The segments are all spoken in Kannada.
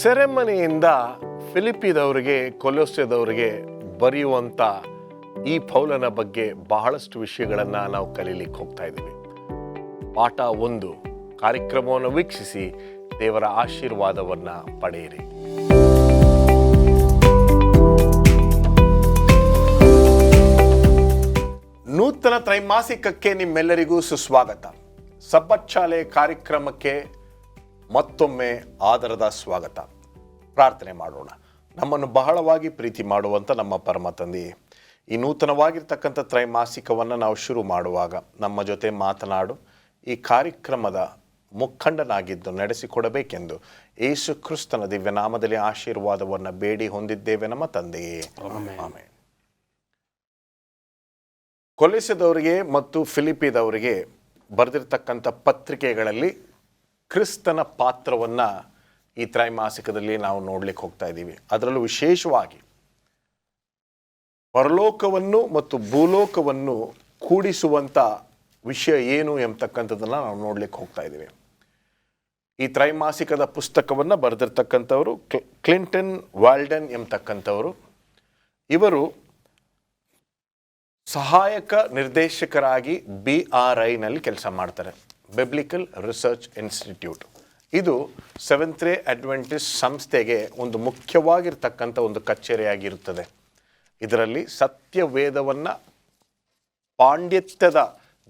ಸೆರೆಮನೆಯಿಂದ ಫಿಲಿಪ್ಪಿದವರಿಗೆ ಕೊಲೊಸ್ಸೆದವರಿಗೆ ಬರೆಯುವಂಥ ಈ ಪೌಲನ ಬಗ್ಗೆ ಬಹಳಷ್ಟು ವಿಷಯಗಳನ್ನು ನಾವು ಕಲೀಲಿಕ್ಕೆ ಹೋಗ್ತಾ ಇದ್ದೀವಿ. ಪಾಠ 1 ಕಾರ್ಯಕ್ರಮವನ್ನು ವೀಕ್ಷಿಸಿ ದೇವರ ಆಶೀರ್ವಾದವನ್ನು ಪಡೆಯಿರಿ. ನೂತನ ತ್ರೈಮಾಸಿಕಕ್ಕೆ ನಿಮ್ಮೆಲ್ಲರಿಗೂ ಸುಸ್ವಾಗತ. ಸಬ್ಬತ್ ಶಾಲೆ ಕಾರ್ಯಕ್ರಮಕ್ಕೆ ಮತ್ತೊಮ್ಮೆ ಆದರದ ಸ್ವಾಗತ. ಪ್ರಾರ್ಥನೆ ಮಾಡೋಣ. ನಮ್ಮನ್ನು ಬಹಳವಾಗಿ ಪ್ರೀತಿ ಮಾಡುವಂಥ ನಮ್ಮ ಪರಮ ತಂದೆಯೇ, ಈ ನೂತನವಾಗಿರ್ತಕ್ಕಂಥ ತ್ರೈಮಾಸಿಕವನ್ನು ನಾವು ಶುರು ಮಾಡುವಾಗ ನಮ್ಮ ಜೊತೆ ಮಾತನಾಡು, ಈ ಕಾರ್ಯಕ್ರಮದ ಮುಖಂಡನಾಗಿದ್ದು ನಡೆಸಿಕೊಡಬೇಕೆಂದು ಯೇಸು ಕ್ರಿಸ್ತನ ದಿವ್ಯ ನಾಮದಲ್ಲಿ ಆಶೀರ್ವಾದವನ್ನು ಬೇಡಿ ಹೊಂದಿದ್ದೇವೆ ನಮ್ಮ ತಂದೆಯೇ, ಆಮೆನ್. ಕೊಲೊಸ್ಸೆದವರಿಗೆ ಮತ್ತು ಫಿಲಿಪ್ಪಿದವರಿಗೆ ಬರೆದಿರ್ತಕ್ಕಂಥ ಪತ್ರಿಕೆಗಳಲ್ಲಿ ಕ್ರಿಸ್ತನ ಪಾತ್ರವನ್ನು ಈ ತ್ರೈಮಾಸಿಕದಲ್ಲಿ ನಾವು ನೋಡ್ಲಿಕ್ಕೆ ಹೋಗ್ತಾ ಇದ್ದೀವಿ. ಅದರಲ್ಲೂ ವಿಶೇಷವಾಗಿ ಪರಲೋಕವನ್ನು ಮತ್ತು ಭೂಲೋಕವನ್ನು ಕೂಡಿಸುವಂಥ ವಿಷಯ ಏನು ಎಂಬತಕ್ಕಂಥದ್ದನ್ನು ನಾವು ನೋಡ್ಲಿಕ್ಕೆ ಹೋಗ್ತಾ ಇದ್ದೀವಿ. ಈ ತ್ರೈಮಾಸಿಕದ ಪುಸ್ತಕವನ್ನು ಬರೆದಿರ್ತಕ್ಕಂಥವರು ಕ್ಲಿಂಟನ್ ವಾಲ್ಡನ್ ಎಂಬತಕ್ಕಂಥವರು. ಇವರು ಸಹಾಯಕ ನಿರ್ದೇಶಕರಾಗಿ BRIನಲ್ಲಿ ಕೆಲಸ ಮಾಡ್ತಾರೆ, ಬಿಬ್ಲಿಕಲ್ ರಿಸರ್ಚ್ ಇನ್ಸ್ಟಿಟ್ಯೂಟ್. ಇದು ಸೆವೆಂತ್ ಡೇ ಅಡ್ವೆಂಟಿಸ್ಟ್ ಸಂಸ್ಥೆಗೆ ಒಂದು ಮುಖ್ಯವಾಗಿರ್ತಕ್ಕಂಥ ಒಂದು ಕಚೇರಿಯಾಗಿರುತ್ತದೆ. ಇದರಲ್ಲಿ ಸತ್ಯವೇದವನ್ನು ಪಾಂಡಿತ್ಯದ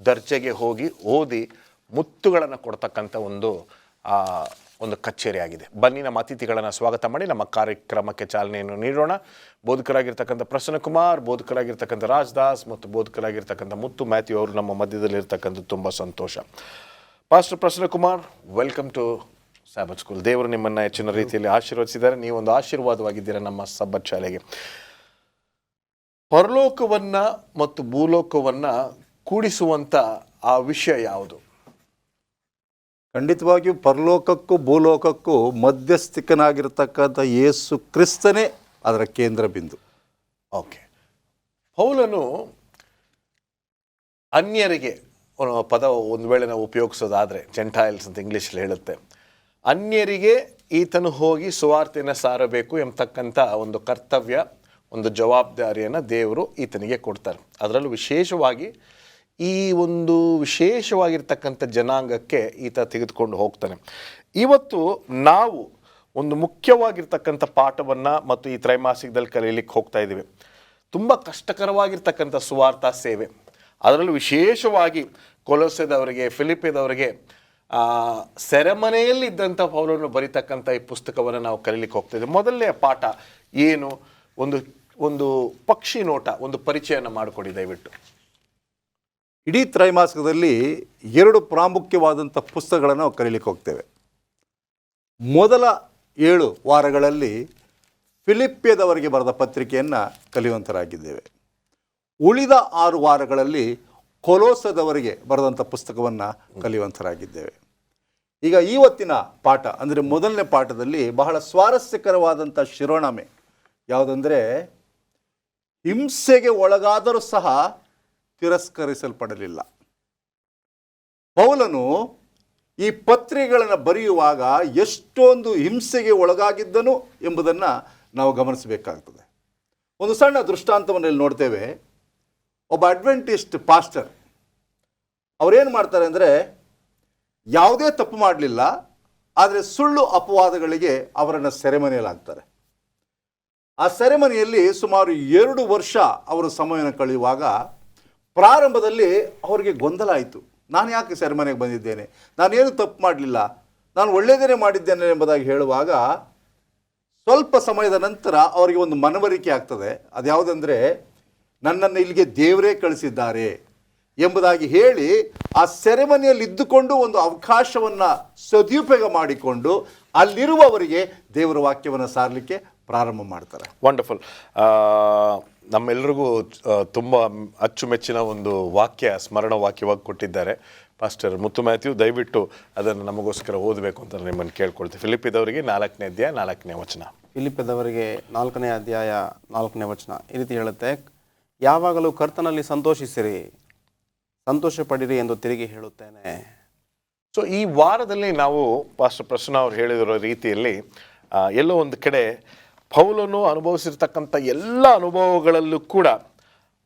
ದರ್ಜೆಗೆ ಹೋಗಿ ಓದಿ ಮುತ್ತುಗಳನ್ನು ಕೊಡ್ತಕ್ಕಂಥ ಒಂದು ಕಚೇರಿಯಾಗಿದೆ. ಬನ್ನಿ ನಮ್ಮ ಅತಿಥಿಗಳನ್ನು ಸ್ವಾಗತ ಮಾಡಿ ನಮ್ಮ ಕಾರ್ಯಕ್ರಮಕ್ಕೆ ಚಾಲನೆಯನ್ನು ನೀಡೋಣ. ಬೋಧಕರಾಗಿರ್ತಕ್ಕಂಥ ಪ್ರಸನ್ನಕುಮಾರ್, ಬೋಧಕರಾಗಿರ್ತಕ್ಕಂಥ ರಾಜದಾಸ್ ಮತ್ತು ಬೋಧಕರಾಗಿರ್ತಕ್ಕಂಥ ಮುತ್ತು ಮ್ಯಾಥ್ಯೂ ಅವರು ನಮ್ಮ ಮಧ್ಯದಲ್ಲಿರ್ತಕ್ಕಂಥ ತುಂಬ ಸಂತೋಷ. Pastor Prasannakumar, welcome to Sabbath school. ದೇವರು ನಿಮ್ಮನ್ನು ಹೆಚ್ಚಿನ ರೀತಿಯಲ್ಲಿ ಆಶೀರ್ವದಿಸಿದ್ದಾರೆ. ನೀವೊಂದು ಆಶೀರ್ವಾದವಾಗಿದ್ದೀರಾ ನಮ್ಮ ಸಬ್ಬತ್ ಶಾಲೆಗೆ. ಪರಲೋಕವನ್ನು ಮತ್ತು ಭೂಲೋಕವನ್ನು ಕೂಡಿಸುವಂಥ ಆ ವಿಷಯ ಯಾವುದು? ಖಂಡಿತವಾಗಿಯೂ ಪರಲೋಕಕ್ಕೂ ಭೂಲೋಕಕ್ಕೂ ಮಧ್ಯಸ್ಥಿಕನಾಗಿರ್ತಕ್ಕಂಥ ಯೇಸು ಕ್ರಿಸ್ತನೇ ಅದರ ಕೇಂದ್ರ ಬಿಂದು. ಓಕೆ. ಪೌಲನು ಅನ್ಯರಿಗೆ ಪದ ಒಂದು ವೇಳೆ ನಾವು ಉಪಯೋಗಿಸೋದಾದರೆ, ಜೆಂಟೈಲ್ಸ್ ಅಂತ ಇಂಗ್ಲೀಷಲ್ಲಿ ಹೇಳುತ್ತೆ, ಅನ್ಯರಿಗೆ ಈತನು ಹೋಗಿ ಸುವಾರ್ತೆಯನ್ನು ಸಾರಬೇಕು ಎಂಬತಕ್ಕಂಥ ಒಂದು ಕರ್ತವ್ಯ, ಒಂದು ಜವಾಬ್ದಾರಿಯನ್ನು ದೇವರು ಈತನಿಗೆ ಕೊಡ್ತಾರೆ. ಅದರಲ್ಲೂ ವಿಶೇಷವಾಗಿ ಈ ಒಂದು ವಿಶೇಷವಾಗಿರ್ತಕ್ಕಂಥ ಜನಾಂಗಕ್ಕೆ ಈತ ತೆಗೆದುಕೊಂಡು ಹೋಗ್ತಾನೆ. ಇವತ್ತು ನಾವು ಒಂದು ಮುಖ್ಯವಾಗಿರ್ತಕ್ಕಂಥ ಪಾಠವನ್ನು ಮತ್ತು ಈ ತ್ರೈಮಾಸಿಕದಲ್ಲಿ ಕಲೀಲಿಕ್ಕೆ ಹೋಗ್ತಾ ಇದ್ದೀವಿ. ತುಂಬ ಕಷ್ಟಕರವಾಗಿರ್ತಕ್ಕಂಥ ಸುವಾರ್ತಾ ಸೇವೆ. ಅದರಲ್ಲೂ ವಿಶೇಷವಾಗಿ ಕೊಲೊಸ್ಸೆದವರಿಗೆ, ಫಿಲಿಪ್ಪಿದವರಿಗೆ ಸೆರೆಮನೆಯಲ್ಲಿ ಇದ್ದಂಥ ಪೌಲನು ಬರೀತಕ್ಕಂಥ ಈ ಪುಸ್ತಕವನ್ನು ನಾವು ಕಲೀಲಿಕ್ಕೆ ಹೋಗ್ತಾ ಇದ್ದೀವಿ. ಮೊದಲನೆಯ ಪಾಠ ಏನು? ಒಂದು ಪಕ್ಷಿ ನೋಟ, ಒಂದು ಪರಿಚಯನ ಮಾಡಿಕೊಡಿ ದಯವಿಟ್ಟು. ಇಡೀ ತ್ರೈಮಾಸಿಕದಲ್ಲಿ 2 ಪ್ರಾಮುಖ್ಯವಾದಂಥ ಪುಸ್ತಕಗಳನ್ನು ನಾವು ಕಲೀಲಿಕ್ಕೆ ಹೋಗ್ತೇವೆ. ಮೊದಲ 7 ವಾರಗಳಲ್ಲಿ ಫಿಲಿಪ್ಪಿಯದವರಿಗೆ ಬರೆದ ಪತ್ರಿಕೆಯನ್ನು ಕಲಿಯುವಂತರಾಗಿದ್ದೇವೆ. ಉಳಿದ 6 ವಾರಗಳಲ್ಲಿ ಕೊಲೊಸ್ಸೆದವರಿಗೆ ಬರೆದಂಥ ಪುಸ್ತಕವನ್ನು ಕಲಿಯುವಂತರಾಗಿದ್ದೇವೆ. ಈಗ ಇವತ್ತಿನ ಪಾಠ ಅಂದರೆ ಮೊದಲನೇ ಪಾಠದಲ್ಲಿ ಬಹಳ ಸ್ವಾರಸ್ಯಕರವಾದಂಥ ಶಿರೋನಾಮೆ ಯಾವುದಂದರೆ, ಹಿಂಸೆಗೆ ಒಳಗಾದರೂ ಸಹ ತಿರಸ್ಕರಿಸಲ್ಪಡಲಿಲ್ಲ. ಪೌಲನು ಈ ಪತ್ರಿಕೆಗಳನ್ನು ಬರೆಯುವಾಗ ಎಷ್ಟೊಂದು ಹಿಂಸೆಗೆ ಒಳಗಾಗಿದ್ದನು ಎಂಬುದನ್ನು ನಾವು ಗಮನಿಸಬೇಕಾಗ್ತದೆ. ಒಂದು ಸಣ್ಣ ದೃಷ್ಟಾಂತವನ್ನು ಇಲ್ಲಿ ನೋಡ್ತೇವೆ. ಒಬ್ಬ ಅಡ್ವೆಂಟಿಸ್ಟ್ ಪಾಸ್ಟರ್ ಅವರೇನು ಮಾಡ್ತಾರೆ ಅಂದರೆ, ಯಾವುದೇ ತಪ್ಪು ಮಾಡಲಿಲ್ಲ, ಆದರೆ ಸುಳ್ಳು ಅಪವಾದಗಳಿಗೆ ಅವರನ್ನು ಸೆರೆಮನೆಯಲ್ಲಾಗ್ತಾರೆ. ಆ ಸೆರೆಮನೆಯಲ್ಲಿ ಸುಮಾರು 2 ವರ್ಷ ಅವರು ಸಮಯವನ್ನು ಕಳೆಯುವಾಗ ಪ್ರಾರಂಭದಲ್ಲಿ ಅವರಿಗೆ ಗೊಂದಲ ಆಯಿತು. ನಾನು ಯಾಕೆ ಸೆರೆಮನೆಗೆ ಬಂದಿದ್ದೇನೆ, ನಾನೇನು ತಪ್ಪು ಮಾಡಲಿಲ್ಲ, ನಾನು ಒಳ್ಳೆಯದೇನೆ ಮಾಡಿದ್ದೇನೆ ಎಂಬುದಾಗಿ ಹೇಳುವಾಗ ಸ್ವಲ್ಪ ಸಮಯದ ನಂತರ ಅವರಿಗೆ ಒಂದು ಮನವರಿಕೆ ಆಗ್ತದೆ. ಅದು ಯಾವುದಂದರೆ, ನನ್ನನ್ನು ಇಲ್ಲಿಗೆ ದೇವರೇ ಕಳಿಸಿದ್ದಾರೆ ಎಂಬುದಾಗಿ ಹೇಳಿ ಆ ಸೆರೆಮನೆಯಲ್ಲಿ ಇದ್ದುಕೊಂಡು ಒಂದು ಅವಕಾಶವನ್ನು ಸದುಪಯೋಗ ಮಾಡಿಕೊಂಡು ಅಲ್ಲಿರುವವರಿಗೆ ದೇವರ ವಾಕ್ಯವನ್ನು ಸಾರಲಿಕ್ಕೆ ಪ್ರಾರಂಭ ಮಾಡ್ತಾರೆ. ವಂಡರ್ಫುಲ್. ನಮ್ಮೆಲ್ಲರಿಗೂ ತುಂಬ ಅಚ್ಚುಮೆಚ್ಚಿನ ಒಂದು ವಾಕ್ಯ, ಸ್ಮರಣ ವಾಕ್ಯವಾಗಿ ಕೊಟ್ಟಿದ್ದಾರೆ ಪಾಸ್ಟರ್ ಮುತ್ತು ಮ್ಯಾಥ್ಯೂ. ದಯವಿಟ್ಟು ಅದನ್ನು ನಮಗೋಸ್ಕರ ಓದಬೇಕು ಅಂತ ನಿಮ್ಮನ್ನು ಕೇಳ್ಕೊಳ್ತೀವಿ. ಫಿಲಿಪ್ಪಿದವರಿಗೆ 4ನೇ ಅಧ್ಯಾಯ 4ನೇ ವಚನ. ಫಿಲಿಪ್ಪಿದವರಿಗೆ 4ನೇ ಅಧ್ಯಾಯ 4ನೇ ವಚನ ಈ ರೀತಿ ಹೇಳುತ್ತೆ, ಯಾವಾಗಲೂ ಕರ್ತನಲ್ಲಿ ಸಂತೋಷಿಸಿರಿ, ಸಂತೋಷ ಪಡಿರಿ ಎಂದು ತಿರುಗಿ ಹೇಳುತ್ತೇನೆ. ಸೊ ಈ ವಾರದಲ್ಲಿ ನಾವು ಪಾಸ್ಟರ್ ಪ್ರಸನ್ನ ಅವರು ಹೇಳಿರೋ ರೀತಿಯಲ್ಲಿ ಎಲ್ಲೋ ಒಂದು ಕಡೆ ಪೌಲನು ಅನುಭವಿಸಿರ್ತಕ್ಕಂಥ ಎಲ್ಲ ಅನುಭವಗಳಲ್ಲೂ ಕೂಡ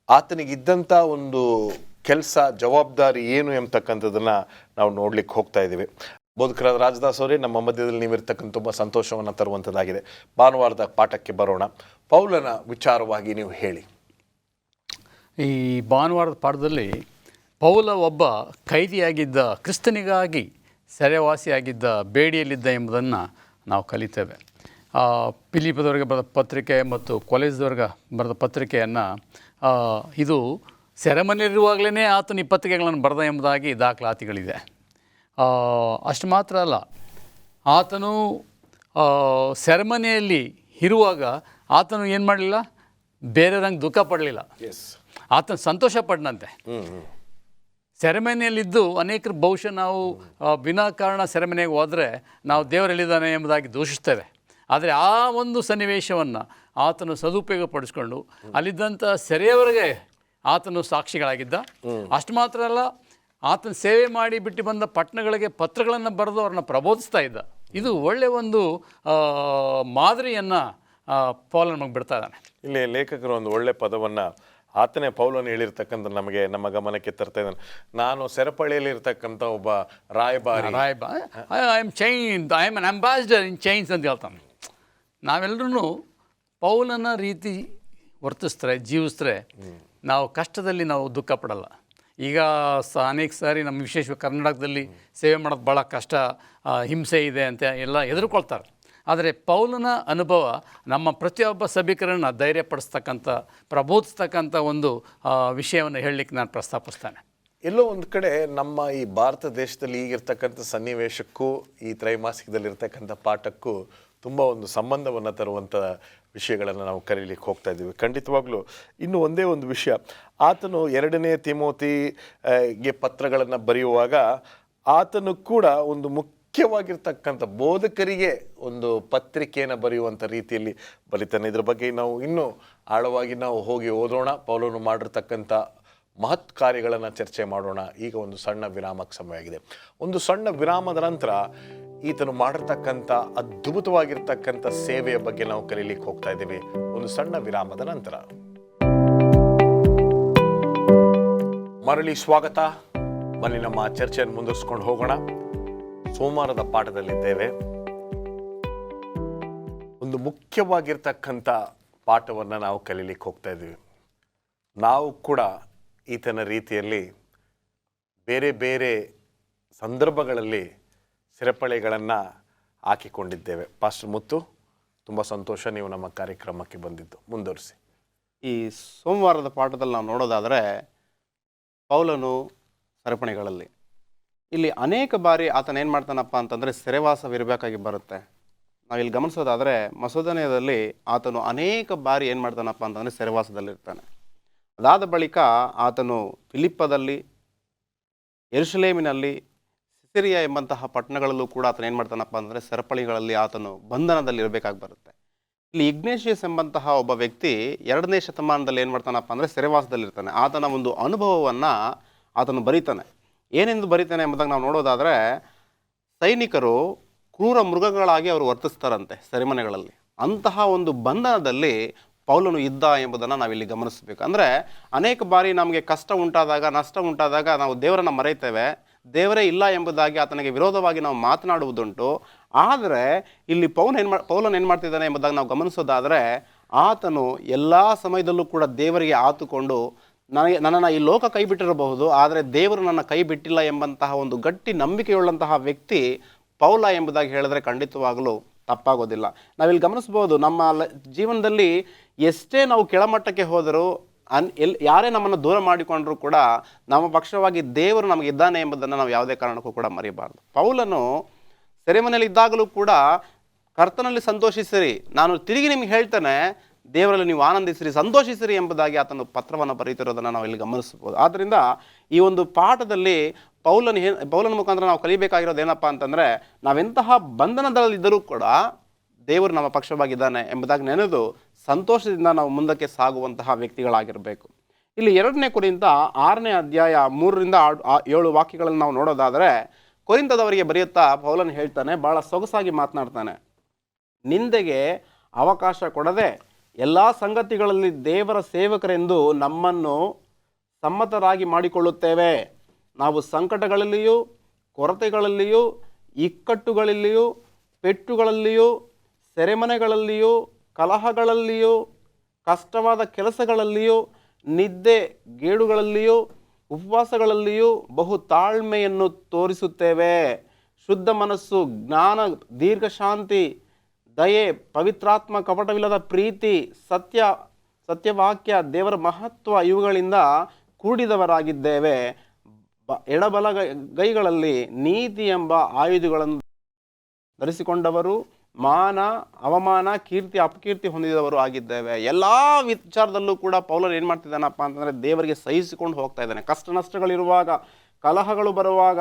ಆತನಿಗಿದ್ದಂಥ ಒಂದು ಕೆಲಸ ಜವಾಬ್ದಾರಿ ಏನು ಎಂಬತಕ್ಕಂಥದ್ದನ್ನು ನಾವು ನೋಡ್ಲಿಕ್ಕೆ ಹೋಗ್ತಾ ಇದ್ದೀವಿ. ಬೋಧಕರಾದ ರಾಜದಾಸ್ ಅವರೇ, ನಮ್ಮ ಮಧ್ಯದಲ್ಲಿ ನೀವಿರ್ತಕ್ಕಂಥ ತುಂಬ ಸಂತೋಷವನ್ನು ತರುವಂಥದ್ದಾಗಿದೆ. ಭಾನುವಾರದ ಪಾಠಕ್ಕೆ ಬರೋಣ. ಪೌಲನ ವಿಚಾರವಾಗಿ ನೀವು ಹೇಳಿ. ಈ ಭಾನುವಾರದ ಪಾಠದಲ್ಲಿ ಪೌಲ ಒಬ್ಬ ಖೈದಿಯಾಗಿದ್ದ, ಕ್ರಿಸ್ತನಿಗಾಗಿ ಸೆರೆವಾಸಿಯಾಗಿದ್ದ, ಬೇಡಿಯಲ್ಲಿದ್ದ ಎಂಬುದನ್ನು ನಾವು ಕಲಿತೇವೆ. ಫಿಲಿಪ್ಪದವರಿಗೆ ಬರೆದ ಪತ್ರಿಕೆ ಮತ್ತು ಕೊಲೆಸ್ದವ್ರಿಗೆ ಬರೆದ ಪತ್ರಿಕೆಯನ್ನು ಇದು ಸೆರೆಮನೆಯಲ್ಲಿರುವಾಗಲೇ ಆತನ ಈ ಪತ್ರಿಕೆಗಳನ್ನು ಬರೆದ ಎಂಬುದಾಗಿ ದಾಖಲಾತಿಗಳಿದೆ. ಅಷ್ಟು ಮಾತ್ರ ಅಲ್ಲ, ಆತನು ಸೆರೆಮನೆಯಲ್ಲಿ ಇರುವಾಗ ಆತನು ಏನು ಮಾಡಲಿಲ್ಲ, ಬೇರೆಯವ್ರಂಗೆ ದುಃಖ ಪಡಲಿಲ್ಲ, ಆತನು ಸಂತೋಷ ಪಡ್ನಂತೆ. ಸೆರೆಮನೆಯಲ್ಲಿದ್ದು ಅನೇಕರು ಬಹುಶಃ ನಾವು ವಿನಾಕಾರಣ ಸೆರೆಮನೆಗೆ ಹೋದರೆ ನಾವು ದೇವರೆಲ್ಲಿದ್ದಾನೆ ಎಂಬುದಾಗಿ ದೂಷಿಸ್ತೇವೆ. ಆದರೆ ಆ ಒಂದು ಸನ್ನಿವೇಶವನ್ನು ಆತನು ಸದುಪಯೋಗಪಡಿಸ್ಕೊಂಡು ಅಲ್ಲಿದ್ದಂಥ ಸೆರೆಯವರೆಗೆ ಆತನು ಸಾಕ್ಷಿಗಳಾಗಿದ್ದ. ಅಷ್ಟು ಮಾತ್ರ ಅಲ್ಲ, ಆತನ ಸೇವೆ ಮಾಡಿ ಬಿಟ್ಟು ಬಂದ ಪಟ್ಟಣಗಳಿಗೆ ಪತ್ರಗಳನ್ನು ಬರೆದು ಅವ್ರನ್ನ ಪ್ರಬೋಧಿಸ್ತಾ ಇದ್ದ. ಇದು ಒಳ್ಳೆಯ ಒಂದು ಮಾದರಿಯನ್ನು ಪೌಲ ನಮಗೆ ಬಿಡ್ತಾ ಇದ್ದಾನೆ. ಇಲ್ಲಿ ಲೇಖಕರು ಒಂದು ಒಳ್ಳೆ ಪದವನ್ನು ಆತನೇ ಪೌಲನು ಹೇಳಿರ್ತಕ್ಕಂಥ ನಮಗೆ ನಮ್ಮ ಗಮನಕ್ಕೆ ತರ್ತಾ ಇದ್ದಾನೆ. ನಾನು ಸೆರೆಪಳಿಯಲ್ಲಿ ಇರ್ತಕ್ಕಂಥ ಒಬ್ಬ ರಾಯಭಾರಿ, I am an ambassador in chains ಅಂತ ಹೇಳ್ತಾನೆ. ನಾವೆಲ್ಲರೂ ಪೌಲನ ರೀತಿ ವರ್ತಿಸ್ತಾರೆ, ಜೀವಿಸ್ತಾರೆ, ನಾವು ಕಷ್ಟದಲ್ಲಿ ನಾವು ದುಃಖ ಪಡಲ್ಲ. ಈಗ ಅನೇಕ ಸಾರಿ ನಮ್ಮ ವಿಶೇಷ ಕರ್ನಾಟಕದಲ್ಲಿ ಸೇವೆ ಮಾಡೋದು ಭಾಳ ಕಷ್ಟ, ಹಿಂಸೆ ಇದೆ ಅಂತ ಎಲ್ಲ ಹೆದರ್ಕೊಳ್ತಾರೆ. ಆದರೆ ಪೌಲನ ಅನುಭವ ನಮ್ಮ ಪ್ರತಿಯೊಬ್ಬ ಸಭಿಕರನ್ನು ಧೈರ್ಯಪಡಿಸ್ತಕ್ಕಂಥ, ಪ್ರಬೋಧಿಸ್ತಕ್ಕಂಥ ಒಂದು ವಿಷಯವನ್ನು ಹೇಳಲಿಕ್ಕೆ ನಾನು ಪ್ರಸ್ತಾಪಿಸ್ತೇನೆ. ಎಲ್ಲೋ ಒಂದು ಕಡೆ ನಮ್ಮ ಈ ಭಾರತ ದೇಶದಲ್ಲಿ ಈಗಿರ್ತಕ್ಕಂಥ ಸನ್ನಿವೇಶಕ್ಕೂ ಈ ತ್ರೈಮಾಸಿಕದಲ್ಲಿರ್ತಕ್ಕಂಥ ಪಾಠಕ್ಕೂ ತುಂಬ ಒಂದು ಸಂಬಂಧವನ್ನು ತರುವಂಥ ವಿಷಯಗಳನ್ನು ನಾವು ಕಲೀಲಿಕ್ಕೆ ಹೋಗ್ತಾ ಇದ್ದೀವಿ. ಖಂಡಿತವಾಗ್ಲೂ ಇನ್ನು ಒಂದೇ ಒಂದು ವಿಷಯ, ಆತನು 2ನೇ ತಿಮೋತಿಗೆ ಪತ್ರಗಳನ್ನು ಬರೆಯುವಾಗ ಆತನು ಕೂಡ ಒಂದು ಮುಖ್ಯವಾಗಿರ್ತಕ್ಕಂಥ ಬೋಧಕರಿಗೆ ಒಂದು ಪತ್ರಿಕೆಯನ್ನು ಬರೆಯುವಂಥ ರೀತಿಯಲ್ಲಿ ಬರೀತಾನೆ. ಇದ್ರ ಬಗ್ಗೆ ನಾವು ಇನ್ನೂ ಆಳವಾಗಿ ನಾವು ಹೋಗಿ ಓದೋಣ, ಪೌಲನು ಮಾಡಿರ್ತಕ್ಕಂಥ ಮಹತ್ ಕಾರ್ಯಗಳನ್ನು ಚರ್ಚೆ ಮಾಡೋಣ. ಈಗ ಒಂದು ಸಣ್ಣ ವಿರಾಮಕ್ಕೆ ಸಮಯ ಆಗಿದೆ. ಒಂದು ಸಣ್ಣ ವಿರಾಮದ ನಂತರ ಈತನು ಮಾಡಿರ್ತಕ್ಕಂಥ ಅದ್ಭುತವಾಗಿರ್ತಕ್ಕಂಥ ಸೇವೆಯ ಬಗ್ಗೆ ನಾವು ಕಲೀಲಿಕ್ಕೆ ಹೋಗ್ತಾ ಇದ್ದೀವಿ. ಒಂದು ಸಣ್ಣ ವಿರಾಮದ ನಂತರ ಮರಳಿ ಸ್ವಾಗತ. ಬನ್ನಿ ನಮ್ಮ ಚರ್ಚೆಯನ್ನು ಮುಂದುವರಿಸ್ಕೊಂಡು ಹೋಗೋಣ. ಸೋಮವಾರದ ಪಾಠದಲ್ಲಿದ್ದೇವೆ. ಒಂದು ಮುಖ್ಯವಾಗಿರ್ತಕ್ಕಂಥ ಪಾಠವನ್ನು ನಾವು ಕಲೀಲಿಕ್ಕೆ ಹೋಗ್ತಾ ಇದ್ದೀವಿ. ನಾವು ಕೂಡ ಈತನ ರೀತಿಯಲ್ಲಿ ಬೇರೆ ಬೇರೆ ಸಂದರ್ಭಗಳಲ್ಲಿ ಸೆರೆಪಳೆಗಳನ್ನು ಹಾಕಿಕೊಂಡಿದ್ದೇವೆ. ಪಾಸ್ಟರ್ ಮುತ್ತು, ತುಂಬ ಸಂತೋಷ ನೀವು ನಮ್ಮ ಕಾರ್ಯಕ್ರಮಕ್ಕೆ ಬಂದಿದ್ದು. ಮುಂದುವರಿಸಿ. ಈ ಸೋಮವಾರದ ಪಾಠದಲ್ಲಿ ನಾವು ನೋಡೋದಾದರೆ ಪೌಲನು ಸರಪಣಿಗಳಲ್ಲಿ ಇಲ್ಲಿ ಅನೇಕ ಬಾರಿ ಆತನ ಏನು ಮಾಡ್ತಾನಪ್ಪ ಅಂತಂದರೆ ಸೆರೆವಾಸವಿರಬೇಕಾಗಿ ಬರುತ್ತೆ. ನಾವಿಲ್ಲಿ ಗಮನಿಸೋದಾದರೆ ಮಸೋದನೆಯಲ್ಲಿ ಆತನು ಅನೇಕ ಬಾರಿ ಏನು ಮಾಡ್ತಾನಪ್ಪ ಅಂತಂದರೆ ಸೆರೆವಾಸದಲ್ಲಿರ್ತಾನೆ. ಅದಾದ ಬಳಿಕ ಆತನು ಫಿಲಿಪ್ಪದಲ್ಲಿ, ಯೆರೂಸಲೇಮಿನಲ್ಲಿ, ಸಿಸೇರಿಯಾ ಎಂಬಂತಹ ಪಟ್ಟಣಗಳಲ್ಲೂ ಕೂಡ ಆತನು ಏನು ಮಾಡ್ತಾನಪ್ಪ ಅಂದರೆ ಸರಪಳಿಗಳಲ್ಲಿ ಆತನು ಬಂಧನದಲ್ಲಿ ಇರಬೇಕಾಗಿ ಬರುತ್ತೆ. ಇಲ್ಲಿ ಇಗ್ನೇಷಿಯಸ್ ಎಂಬಂತಹ ಒಬ್ಬ ವ್ಯಕ್ತಿ 2ನೇ ಶತಮಾನದಲ್ಲಿ ಏನು ಮಾಡ್ತಾನಪ್ಪ ಅಂದರೆ ಸೆರೆವಾಸದಲ್ಲಿರ್ತಾನೆ. ಆತನ ಒಂದು ಅನುಭವವನ್ನು ಆತನು ಬರೀತಾನೆ. ಏನೆಂದು ಬರೀತಾನೆ ಎಂಬುದಾಗಿ ನಾವು ನೋಡೋದಾದರೆ, ಸೈನಿಕರು ಕ್ರೂರ ಮೃಗಗಳಾಗಿ ಅವರು ವರ್ತಿಸ್ತಾರಂತೆ ಸೆರೆಮನೆಗಳಲ್ಲಿ. ಅಂತಹ ಒಂದು ಬಂಧನದಲ್ಲಿ ಪೌಲನು ಇದ್ದ ಎಂಬುದನ್ನು ನಾವಿಲ್ಲಿ ಗಮನಿಸಬೇಕು. ಅಂದರೆ ಅನೇಕ ಬಾರಿ ನಮಗೆ ಕಷ್ಟ ಉಂಟಾದಾಗ, ನಷ್ಟ ಉಂಟಾದಾಗ ನಾವು ದೇವರನ್ನು ಮರೆಯುತ್ತೇವೆ, ದೇವರೇ ಇಲ್ಲ ಎಂಬುದಾಗಿ ಆತನಿಗೆ ವಿರೋಧವಾಗಿ ನಾವು ಮಾತನಾಡುವುದುಂಟು. ಆದರೆ ಇಲ್ಲಿ ಪೌಲನು ಏನು ಮಾಡ್ತಿದ್ದಾನೆ ಎಂಬುದಾಗಿ ನಾವು ಗಮನಿಸೋದಾದರೆ, ಆತನು ಎಲ್ಲ ಸಮಯದಲ್ಲೂ ಕೂಡ ದೇವರಿಗೆ ಆತುಕೊಂಡು ನನ್ನನ್ನು ಈ ಲೋಕ ಕೈ ಬಿಟ್ಟಿರಬಹುದು, ಆದರೆ ದೇವರು ನನ್ನ ಕೈ ಬಿಟ್ಟಿಲ್ಲ ಎಂಬಂತಹ ಒಂದು ಗಟ್ಟಿ ನಂಬಿಕೆಯುಳ್ಳಂತಹ ವ್ಯಕ್ತಿ ಪೌಲ ಎಂಬುದಾಗಿ ಹೇಳಿದ್ರೆ ಖಂಡಿತವಾಗಲೂ ತಪ್ಪಾಗೋದಿಲ್ಲ. ನಾವಿಲ್ಲಿ ಗಮನಿಸ್ಬೋದು, ನಮ್ಮ ಜೀವನದಲ್ಲಿ ಎಷ್ಟೇ ನಾವು ಕೆಳಮಟ್ಟಕ್ಕೆ ಹೋದರೂ ಯಾರೇ ನಮ್ಮನ್ನು ದೂರ ಮಾಡಿಕೊಂಡ್ರೂ ಕೂಡ ನಮ್ಮ ಪಕ್ಷವಾಗಿ ದೇವರು ನಮಗಿದ್ದಾನೆ ಎಂಬುದನ್ನು ನಾವು ಯಾವುದೇ ಕಾರಣಕ್ಕೂ ಕೂಡ ಮರೆಯಬಾರ್ದು. ಪೌಲನು ಸೆರೆಮನೆಯಲ್ಲಿ ಇದ್ದಾಗಲೂ ಕೂಡ ಕರ್ತನಲ್ಲಿ ಸಂತೋಷಿಸಿರಿ, ನಾನು ತಿರುಗಿ ನಿಮ್ಗೆ ಹೇಳ್ತೇನೆ, ದೇವರಲ್ಲಿ ನೀವು ಆನಂದಿಸಿರಿ, ಸಂತೋಷಿಸಿರಿ ಎಂಬುದಾಗಿ ಆತನು ಪತ್ರವನ್ನು ಬರೀತಿರೋದನ್ನು ನಾವು ಇಲ್ಲಿ ಗಮನಿಸ್ಬೋದು. ಆದ್ದರಿಂದ ಈ ಒಂದು ಪಾಠದಲ್ಲಿ ಪೌಲನ ಮುಖಾಂತರ ನಾವು ಕಲಿಬೇಕಾಗಿರೋದು ಏನಪ್ಪ ಅಂತಂದರೆ, ನಾವೆಂತಹ ಬಂಧನದಲ್ಲಿದ್ದರೂ ಕೂಡ ದೇವರು ನಮ್ಮ ಪಕ್ಷವಾಗಿದ್ದಾನೆ ಎಂಬುದಾಗಿ ನೆನೆದು ಸಂತೋಷದಿಂದ ನಾವು ಮುಂದಕ್ಕೆ ಸಾಗುವಂತಹ ವ್ಯಕ್ತಿಗಳಾಗಿರಬೇಕು. ಇಲ್ಲಿ 2ನೇ ಕೊರಿಂಥ 6ನೇ ಅಧ್ಯಾಯ 3ರಿಂದ 7 ವಾಕ್ಯಗಳನ್ನು ನಾವು ನೋಡೋದಾದರೆ, ಕೊರಿಂಥದವರಿಗೆ ಬರೆಯುತ್ತಾ ಪೌಲನು ಹೇಳ್ತಾನೆ, ಭಾಳ ಸೊಗಸಾಗಿ ಮಾತನಾಡ್ತಾನೆ. ನಿಂದೆಗೆ ಅವಕಾಶ ಕೊಡದೆ ಎಲ್ಲ ಸಂಗತಿಗಳಲ್ಲಿ ದೇವರ ಸೇವಕರೆಂದು ನಮ್ಮನ್ನು ಸಮ್ಮತರಾಗಿ ಮಾಡಿಕೊಳ್ಳುತ್ತೇವೆ. ನಾವು ಸಂಕಟಗಳಲ್ಲಿಯೂ, ಕೊರತೆಗಳಲ್ಲಿಯೂ, ಇಕ್ಕಟ್ಟುಗಳಲ್ಲಿಯೂ, ಪೆಟ್ಟುಗಳಲ್ಲಿಯೂ, ಸೆರೆಮನೆಗಳಲ್ಲಿಯೂ, ಕಲಹಗಳಲ್ಲಿಯೂ, ಕಷ್ಟವಾದ ಕೆಲಸಗಳಲ್ಲಿಯೂ, ನಿದ್ದೆ ಗೇಡುಗಳಲ್ಲಿಯೂ, ಉಪವಾಸಗಳಲ್ಲಿಯೂ ಬಹು ತಾಳ್ಮೆಯನ್ನು ತೋರಿಸುತ್ತೇವೆ. ಶುದ್ಧ ಮನಸ್ಸು, ಜ್ಞಾನ, ದೀರ್ಘಶಾಂತಿ, ದಯೆ, ಪವಿತ್ರಾತ್ಮ, ಕಪಟವಿಲ್ಲದ ಪ್ರೀತಿ, ಸತ್ಯವಾಕ್ಯ, ದೇವರ ಮಹತ್ವ ಇವುಗಳಿಂದ ಕೂಡಿದವರಾಗಿದ್ದೇವೆ. ಎಡಬಲಗೈಗಳಲ್ಲಿ ನೀತಿ ಎಂಬ ಆಯುಧಗಳನ್ನು ಧರಿಸಿಕೊಂಡವರು, ಮಾನ, ಅವಮಾನ, ಕೀರ್ತಿ, ಅಪಕೀರ್ತಿ ಹೊಂದಿದವರು ಆಗಿದ್ದೇವೆ. ಎಲ್ಲ ವಿಚಾರದಲ್ಲೂ ಕೂಡ ಪೌಲರು ಏನು ಮಾಡ್ತಿದ್ದಾನಪ್ಪ ಅಂತಂದರೆ ದೇವರಿಗೆ ಸಹಿಸಿಕೊಂಡು ಹೋಗ್ತಾ ಇದ್ದಾನೆ. ಕಷ್ಟ ನಷ್ಟಗಳಿರುವಾಗ, ಕಲಹಗಳು ಬರುವಾಗ,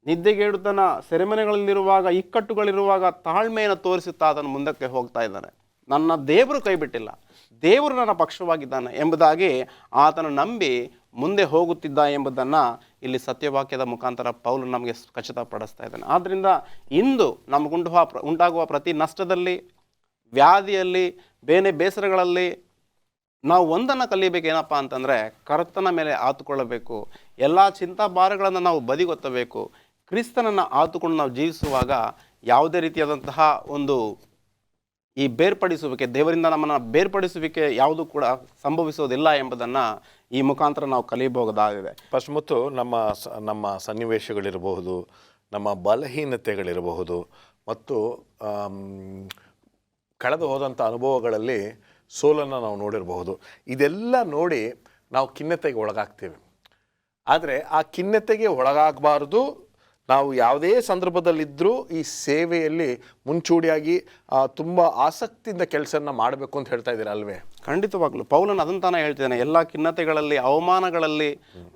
ನಿದ್ದೆಗೇಡುತನ, ಸೆರೆಮನೆಗಳಲ್ಲಿರುವಾಗ, ಇಕ್ಕಟ್ಟುಗಳಿರುವಾಗ ತಾಳ್ಮೆಯನ್ನು ತೋರಿಸುತ್ತಾ ಅದನ್ನು ಮುಂದಕ್ಕೆ ಹೋಗ್ತಾ ಇದ್ದಾನೆ. ನನ್ನ ದೇವರು ಕೈ ಬಿಟ್ಟಿಲ್ಲ, ದೇವರು ನನ್ನ ಪಕ್ಷವಾಗಿದ್ದಾನೆ ಎಂಬುದಾಗಿ ಆತನು ನಂಬಿ ಮುಂದೆ ಹೋಗುತ್ತಿದ್ದ ಎಂಬುದನ್ನು ಇಲ್ಲಿ ಸತ್ಯವಾಕ್ಯದ ಮುಖಾಂತರ ಪೌಲನು ನಮಗೆ ಖಚಿತಪಡಿಸ್ತಾ ಇದ್ದಾನೆ. ಆದ್ದರಿಂದ ಇಂದು ಉಂಟಾಗುವ ಪ್ರತಿ ನಷ್ಟದಲ್ಲಿ, ವ್ಯಾಧಿಯಲ್ಲಿ, ಬೇಸರಗಳಲ್ಲಿ ನಾವು ಒಂದನ್ನು ಕಲಿಬೇಕೇನಪ್ಪ ಅಂತಂದರೆ ಕರ್ತನ ಮೇಲೆ ಆತುಕೊಳ್ಳಬೇಕು. ಎಲ್ಲ ಚಿಂತಾಭಾರಗಳನ್ನು ನಾವು ಬದಿಗೊತ್ತಬೇಕು. ಕ್ರಿಸ್ತನನ್ನು ಆತುಕೊಂಡು ನಾವು ಜೀವಿಸುವಾಗ ಯಾವುದೇ ರೀತಿಯಾದಂತಹ ಒಂದು ಈ ಬೇರ್ಪಡಿಸುವಿಕೆ, ದೇವರಿಂದ ನಮ್ಮನ್ನು ಬೇರ್ಪಡಿಸುವಿಕೆ ಯಾವುದು ಕೂಡ ಸಂಭವಿಸೋದಿಲ್ಲ ಎಂಬುದನ್ನು ಈ ಮುಖಾಂತರ ನಾವು ಕಲಿಯಬಹುದಾಗಿದೆ. ಪಶ್ಮುತ್ತು ನಮ್ಮ ಸನ್ನಿವೇಶಗಳಿರಬಹುದು, ನಮ್ಮ ಬಲಹೀನತೆಗಳಿರಬಹುದು, ಮತ್ತು ಕಳೆದು ಹೋದಂಥ ಅನುಭವಗಳಲ್ಲಿ ಸೋಲನ್ನು ನಾವು ನೋಡಿರಬಹುದು. ಇದೆಲ್ಲ ನೋಡಿ ನಾವು ಖಿನ್ನತೆಗೆ ಒಳಗಾಗ್ತೇವೆ. ಆದರೆ ಆ ಖಿನ್ನತೆಗೆ ಒಳಗಾಗಬಾರ್ದು. ನಾವು ಯಾವುದೇ ಸಂದರ್ಭದಲ್ಲಿದ್ದರೂ ಈ ಸೇವೆಯಲ್ಲಿ ಮುಂಚೂಣಿಯಾಗಿ ತುಂಬ ಆಸಕ್ತಿಯಿಂದ ಕೆಲಸನ ಮಾಡಬೇಕು ಅಂತ ಹೇಳ್ತಾ ಇದ್ದೀರಾ ಅಲ್ವೇ? ಖಂಡಿತವಾಗ್ಲೂ ಪೌಲನು ಅದನ್ನು ತಾನೇ ಹೇಳ್ತಿದ್ದಾನೆ. ಎಲ್ಲ ಖಿನ್ನತೆಗಳಲ್ಲಿ, ಅವಮಾನಗಳಲ್ಲಿ,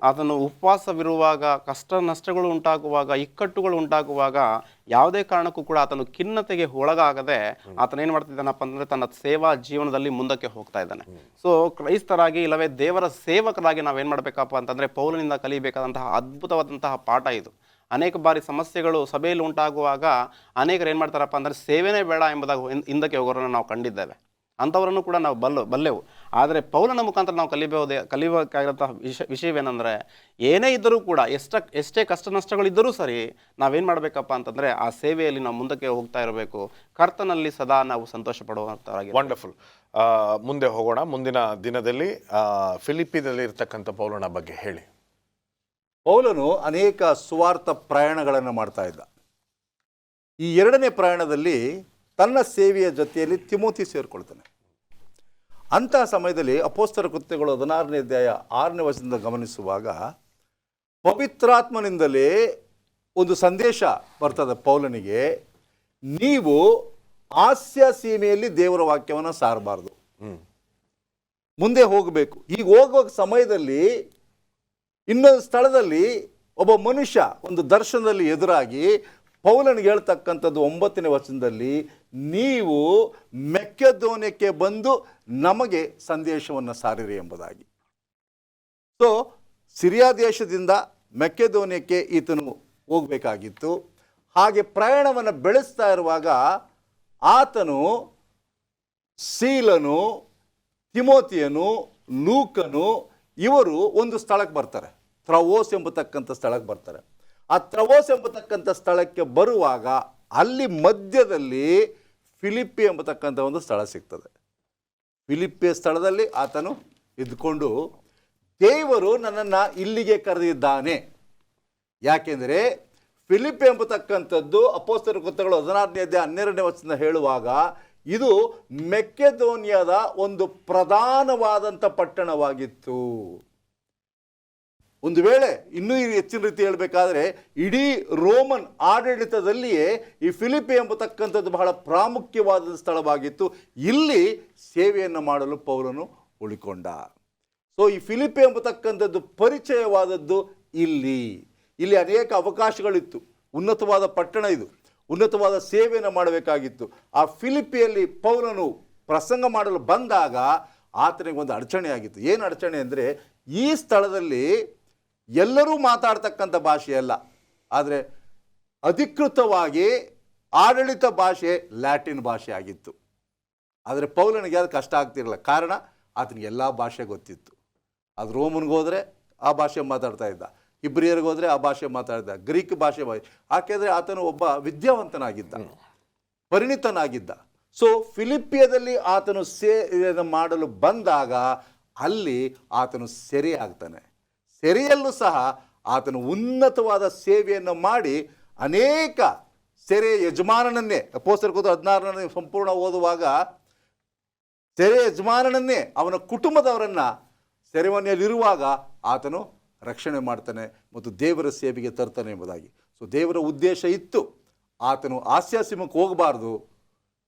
ಅದನ್ನು ಉಪವಾಸವಿರುವಾಗ, ಕಷ್ಟ ನಷ್ಟಗಳು ಉಂಟಾಗುವಾಗ, ಇಕ್ಕಟ್ಟುಗಳು ಉಂಟಾಗುವಾಗ ಯಾವುದೇ ಕಾರಣಕ್ಕೂ ಕೂಡ ಆತನು ಖಿನ್ನತೆಗೆ ಒಳಗಾಗದೆ ಆತನೇನು ಮಾಡ್ತಿದ್ದಾನಪ್ಪ ಅಂದರೆ ತನ್ನ ಸೇವಾ ಜೀವನದಲ್ಲಿ ಮುಂದಕ್ಕೆ ಹೋಗ್ತಾ ಇದ್ದಾನೆ. ಸೊ ಕ್ರೈಸ್ತರಾಗಿ ಇಲ್ಲವೇ ದೇವರ ಸೇವಕರಾಗಿ ನಾವೇನು ಮಾಡಬೇಕಪ್ಪ ಅಂತಂದರೆ ಪೌಲನಿಂದ ಕಲಿಬೇಕಾದಂತಹ ಅದ್ಭುತವಾದಂತಹ ಪಾಠ ಇದು. ಅನೇಕ ಬಾರಿ ಸಮಸ್ಯೆಗಳು ಸಭೆಯಲ್ಲಿ ಉಂಟಾಗುವಾಗ ಅನೇಕರು ಏನು ಮಾಡ್ತಾರಪ್ಪ ಅಂದರೆ ಸೇವೆನೇ ಬೇಡ ಎಂಬುದಾಗಿ ಹಿಂದಕ್ಕೆ ಹೋಗೋರನ್ನು ನಾವು ಕಂಡಿದ್ದೇವೆ. ಅಂಥವರನ್ನು ಕೂಡ ನಾವು ಬಲ್ಲೆವು. ಆದರೆ ಪೌಲನ ಮುಖಾಂತರ ನಾವು ಕಲಿಬೇಕಾಗಿರೋಂಥ ವಿಷಯವೇನೆಂದರೆ ಏನೇ ಇದ್ದರೂ ಕೂಡ ಎಷ್ಟೇ ಕಷ್ಟ ನಷ್ಟಗಳಿದ್ದರೂ ಸರಿ ನಾವೇನು ಮಾಡಬೇಕಪ್ಪ ಅಂತಂದರೆ ಆ ಸೇವೆಯಲ್ಲಿ ನಾವು ಮುಂದಕ್ಕೆ ಹೋಗ್ತಾ ಇರಬೇಕು. ಕರ್ತನಲ್ಲಿ ಸದಾ ನಾವು ಸಂತೋಷ ಪಡುವಂಥವರಾಗಿ. ವಂಡರ್ಫುಲ್. ಮುಂದೆ ಹೋಗೋಣ. ಮುಂದಿನ ದಿನದಲ್ಲಿ ಫಿಲಿಪ್ಪಿದಲ್ಲಿ ಇರ್ತಕ್ಕಂಥ ಪೌಲನ ಬಗ್ಗೆ ಹೇಳಿ. ಪೌಲನು ಅನೇಕ ಸುವಾರ್ಥ ಪ್ರಯಾಣಗಳನ್ನು ಮಾಡ್ತಾ ಇದ್ದ. ಈ ಎರಡನೇ ಪ್ರಯಾಣದಲ್ಲಿ ತನ್ನ ಸೇವೆಯ ಜೊತೆಯಲ್ಲಿ ತಿಮೋತಿ ಸೇರಿಕೊಳ್ತಾನೆ. ಅಂತಹ ಸಮಯದಲ್ಲಿ ಅಪೊಸ್ತಲರ ಕೃತ್ಯಗಳು 16ನೇ ಅಧ್ಯಾಯ 6ನೇ ವಚನದಿಂದ ಗಮನಿಸುವಾಗ ಪವಿತ್ರಾತ್ಮನಿಂದಲೇ ಒಂದು ಸಂದೇಶ ಬರ್ತದೆ ಪೌಲನಿಗೆ. ನೀವು ಆಸ್ಯ ಸೀಮೆಯಲ್ಲಿ ದೇವರ ವಾಕ್ಯವನ್ನು ಸಾರಬಾರ್ದು, ಮುಂದೆ ಹೋಗಬೇಕು. ಈಗ ಹೋಗುವ ಸಮಯದಲ್ಲಿ ಇನ್ನೊಂದು ಸ್ಥಳದಲ್ಲಿ ಒಬ್ಬ ಮನುಷ್ಯ ಒಂದು ದರ್ಶನದಲ್ಲಿ ಎದುರಾಗಿ ಪೌಲನಿಗೆ ಹೇಳ್ತಕ್ಕಂಥದ್ದು 9ನೇ ವಚನದಲ್ಲಿ, ನೀವು ಮೆಕ್ಕೆದೋನ್ಯಕ್ಕೆ ಬಂದು ನಮಗೆ ಸಂದೇಶವನ್ನು ಸಾರಿರಿ ಎಂಬುದಾಗಿ. ಸೊ ಸಿರಿಯಾ ದೇಶದಿಂದ ಮೆಕ್ಕೆದೋನ್ಯಕ್ಕೆ ಈತನು ಹೋಗಬೇಕಾಗಿತ್ತು. ಹಾಗೆ ಪ್ರಯಾಣವನ್ನು ಬೆಳೆಸ್ತಾ ಇರುವಾಗ ಆತನು ಸೀಲನು, ತಿಮೋತಿಯನು, ಲೂಕನು ಇವರು ಒಂದು ಸ್ಥಳಕ್ಕೆ ಬರ್ತಾರೆ. ತ್ರವೋಸ್ ಎಂಬತಕ್ಕಂಥ ಸ್ಥಳಕ್ಕೆ ಬರ್ತಾರೆ. ಆ ತ್ರವೋಸ್ ಎಂಬತಕ್ಕಂಥ ಸ್ಥಳಕ್ಕೆ ಬರುವಾಗ ಅಲ್ಲಿ ಮಧ್ಯದಲ್ಲಿ ಫಿಲಿಪ್ಪಿ ಎಂಬತಕ್ಕಂಥ ಒಂದು ಸ್ಥಳ ಸಿಗ್ತದೆ. ಫಿಲಿಪ್ಪಿ ಸ್ಥಳದಲ್ಲಿ ಆತನು ಇದ್ಕೊಂಡು ದೇವರು ನನ್ನನ್ನು ಇಲ್ಲಿಗೆ ಕರೆದಿದ್ದಾನೆ. ಯಾಕೆಂದರೆ ಫಿಲಿಪ್ಪಿ ಎಂಬತಕ್ಕಂಥದ್ದು ಅಪೊಸ್ತಲರ ಕೃತ್ಯಗಳು 16ನೇ ಅಧ್ಯಾಯ 12ನೇ ವಚನ ಹೇಳುವಾಗ ಇದು ಮೆಕ್ಕೆದೋನಿಯಾದ ಒಂದು ಪ್ರಧಾನವಾದಂಥ ಪಟ್ಟಣವಾಗಿತ್ತು. ಒಂದು ವೇಳೆ ಇನ್ನೂ ಹೆಚ್ಚಿನ ರೀತಿ ಹೇಳಬೇಕಾದ್ರೆ ಇಡೀ ರೋಮನ್ ಆಡಳಿತದಲ್ಲಿಯೇ ಈ ಫಿಲಿಪ್ಪಿ ಎಂಬತಕ್ಕಂಥದ್ದು ಬಹಳ ಪ್ರಾಮುಖ್ಯವಾದ ಸ್ಥಳವಾಗಿತ್ತು. ಇಲ್ಲಿ ಸೇವೆಯನ್ನು ಮಾಡಲು ಪೌಲನು ಉಳಿಕೊಂಡ. ಸೊ ಈ ಫಿಲಿಪ್ಪಿ ಎಂಬತಕ್ಕಂಥದ್ದು ಪರಿಚಯವಾದದ್ದು ಇಲ್ಲಿ ಅನೇಕ ಅವಕಾಶಗಳಿತ್ತು. ಉನ್ನತವಾದ ಪಟ್ಟಣ ಇದು, ಉನ್ನತವಾದ ಸೇವೆಯನ್ನು ಮಾಡಬೇಕಾಗಿತ್ತು. ಆ ಫಿಲಿಪ್ಪಿಯಲ್ಲಿ ಪೌಲನು ಪ್ರಸಂಗ ಮಾಡಲು ಬಂದಾಗ ಆತನಿಗೆ ಒಂದು ಅಡಚಣೆ ಆಗಿತ್ತು. ಏನು ಅಡಚಣೆ ಅಂದರೆ ಈ ಸ್ಥಳದಲ್ಲಿ ಎಲ್ಲರೂ ಮಾತಾಡ್ತಕ್ಕಂಥ ಭಾಷೆ ಅಲ್ಲ, ಆದರೆ ಅಧಿಕೃತವಾಗಿ ಆಡಳಿತ ಭಾಷೆ ಲ್ಯಾಟಿನ್ ಭಾಷೆ ಆಗಿತ್ತು. ಆದರೆ ಪೌಲನಿಗೆ ಅದು ಕಷ್ಟ ಆಗ್ತಿರಲಿಲ್ಲ. ಕಾರಣ ಆತನಿಗೆ ಎಲ್ಲ ಭಾಷೆ ಗೊತ್ತಿತ್ತು. ಅದು ರೋಮನ್ಗೆ ಹೋದರೆ ಆ ಭಾಷೆ ಮಾತಾಡ್ತಾ ಇದ್ದ, ಇಬ್ರಿಯರಿಗೆ ಹೋದರೆ ಆ ಭಾಷೆ ಮಾತಾಡ್ದ, ಗ್ರೀಕ್ ಭಾಷೆ ಯಾಕೆಂದರೆ ಆತನು ಒಬ್ಬ ವಿದ್ಯಾವಂತನಾಗಿದ್ದ, ಪರಿಣಿತನಾಗಿದ್ದ. ಸೊ ಫಿಲಿಪಿಯದಲ್ಲಿ ಆತನು ಮಾಡಲು ಬಂದಾಗ ಅಲ್ಲಿ ಆತನು ಸೆರೆ ಆಗ್ತಾನೆ. ಸೆರೆಯಲ್ಲೂ ಸಹ ಆತನು ಉನ್ನತವಾದ ಸೇವೆಯನ್ನು ಮಾಡಿ ಅನೇಕ ಸೆರೆ ಯಜಮಾನನನ್ನೇ, ಅಪೊಸ್ತಲರ 16 ಸಂಪೂರ್ಣ ಓದುವಾಗ ಸೆರೆ ಯಜಮಾನನನ್ನೇ ಅವನ ಕುಟುಂಬದವರನ್ನು ಸೆರೆಮನೆಯಲ್ಲಿರುವಾಗ ಆತನು ರಕ್ಷಣೆ ಮಾಡ್ತಾನೆ ಮತ್ತು ದೇವರ ಸೇವೆಗೆ ತರ್ತಾನೆ ಎಂಬುದಾಗಿ. ಸೊ ದೇವರ ಉದ್ದೇಶ ಇತ್ತು, ಆತನು ಆಸ್ಯಾಸಿಮಕ್ಕೆ ಹೋಗಬಾರ್ದು,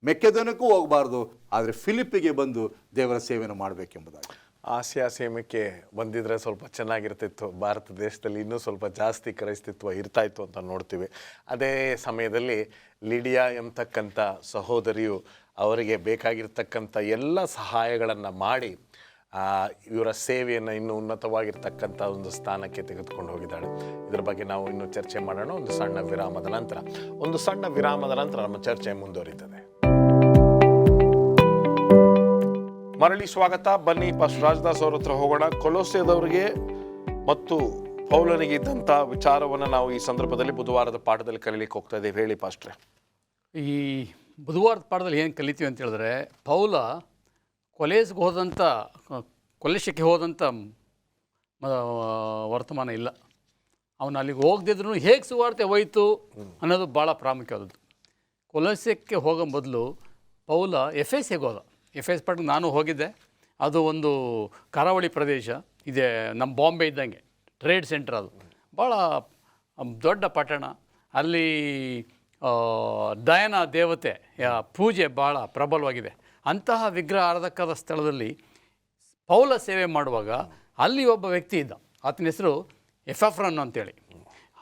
ಮೆಕ್ಕೆದನಕ್ಕೂ ಹೋಗಬಾರ್ದು, ಆದರೆ ಫಿಲಿಪ್ಪಿಗೆ ಬಂದು ದೇವರ ಸೇವೆಯನ್ನು ಮಾಡಬೇಕೆಂಬುದಾಗಿ. ಆಸಿಯಾ ಸೇಮಕ್ಕೆ ಬಂದಿದ್ರೆ ಸ್ವಲ್ಪ ಚೆನ್ನಾಗಿರ್ತಿತ್ತು. ಭಾರತ ದೇಶದಲ್ಲಿ ಇನ್ನೂ ಸ್ವಲ್ಪ ಜಾಸ್ತಿ ಕ್ರೈಸ್ತತ್ವ ಇರ್ತಾಯಿತ್ತು ಅಂತ ನೋಡ್ತೀವಿ. ಅದೇ ಸಮಯದಲ್ಲಿ ಲಿಡಿಯಾ ಎಂಬತಕ್ಕಂಥ ಸಹೋದರಿಯು ಅವರಿಗೆ ಬೇಕಾಗಿರ್ತಕ್ಕಂಥ ಎಲ್ಲ ಸಹಾಯಗಳನ್ನು ಮಾಡಿ ಇವರ ಸೇವೆಯನ್ನು ಇನ್ನೂ ಉನ್ನತವಾಗಿರ್ತಕ್ಕಂಥ ಒಂದು ಸ್ಥಾನಕ್ಕೆ ತೆಗೆದುಕೊಂಡು ಹೋಗಿದ್ದಾಳೆ. ಇದರ ಬಗ್ಗೆ ನಾವು ಇನ್ನೂ ಚರ್ಚೆ ಮಾಡೋಣ ಒಂದು ಸಣ್ಣ ವಿರಾಮದ ನಂತರ ನಮ್ಮ ಚರ್ಚೆ ಮುಂದುವರಿತದೆ. ಮರಳಿ ಸ್ವಾಗತ. ಬನ್ನಿ ಪಾಸ್ಟರ್ ರಾಜದಾಸ್ ಅವ್ರ ಹತ್ರ ಹೋಗೋಣ. ಕೊಲೊಸ್ಸೆದವರಿಗೆ ಮತ್ತು ಪೌಲನಿಗೆ ಇದ್ದಂಥ ವಿಚಾರವನ್ನು ನಾವು ಈ ಸಂದರ್ಭದಲ್ಲಿ ಬುಧವಾರದ ಪಾಠದಲ್ಲಿ ಕಲೀಲಿಕ್ಕೆ ಹೋಗ್ತಾ ಇದ್ದೇವೆ. ಹೇಳಿ ಪಾಸ್ಟ್ರೆ. ಈ ಬುಧವಾರದ ಪಾಠದಲ್ಲಿ ಏನು ಕಲಿತೀವಿ ಅಂತ ಹೇಳಿದ್ರೆ, ಪೌಲ ಕೊಲೆಸಕ್ಕೆ ಹೋದಂಥ ವರ್ತಮಾನ ಇಲ್ಲ. ಅವನು ಅಲ್ಲಿಗೆ ಹೋಗದಿದ್ರು ಹೇಗೆ ಸುವಾರ್ತೆ ಹೋಯಿತು ಅನ್ನೋದು ಭಾಳ ಪ್ರಾಮುಖ್ಯವಾದದ್ದು. ಕೊಲೆಸಕ್ಕೆ ಹೋಗೋ ಬದಲು ಪೌಲ ಎಫೆಸ್ಗೆ ಹೋದ. ಎಫೆಸ್ ಪಟ್ಟಣಕ್ಕೆ ನಾನು ಹೋಗಿದ್ದೆ. ಅದು ಒಂದು ಕರಾವಳಿ ಪ್ರದೇಶ ಇದೆ, ನಮ್ಮ ಬಾಂಬೆ ಇದ್ದಂಗೆ ಟ್ರೇಡ್ ಸೆಂಟರ್. ಅದು ಭಾಳ ದೊಡ್ಡ ಪಟ್ಟಣ. ಅಲ್ಲಿ ಡಯಾನಾ ದೇವತೆ ಪೂಜೆ ಭಾಳ ಪ್ರಬಲವಾಗಿದೆ. ಅಂತಹ ವಿಗ್ರಹ ಆರಾಧಕದ ಸ್ಥಳದಲ್ಲಿ ಪೌಲ ಸೇವೆ ಮಾಡುವಾಗ ಅಲ್ಲಿ ಒಬ್ಬ ವ್ಯಕ್ತಿ ಇದ್ದ. ಆತನ ಹೆಸರು ಎಫೆಫ್ರನ್ ಅಂತೇಳಿ.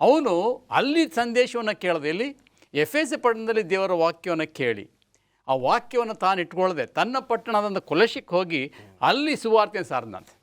ಅವನು ಅಲ್ಲಿ ಸಂದೇಶವನ್ನು ಕೇಳಿದೆ. ಇಲ್ಲಿ ಎಫೆಸ್ ಪಟ್ಟಣದಲ್ಲಿ ದೇವರ ವಾಕ್ಯವನ್ನು ಕೇಳಿ ಆ ವಾಕ್ಯವನ್ನು ತಾನು ಇಟ್ಕೊಳ್ಳದೆ ತನ್ನ ಪಟ್ಟಣದಂಥ ಕೊಲೆಸಕ್ಕೆ ಹೋಗಿ ಅಲ್ಲಿ ಸುವಾರ್ತೆಯನ್ನು ಸಾರಿದಂತೆ.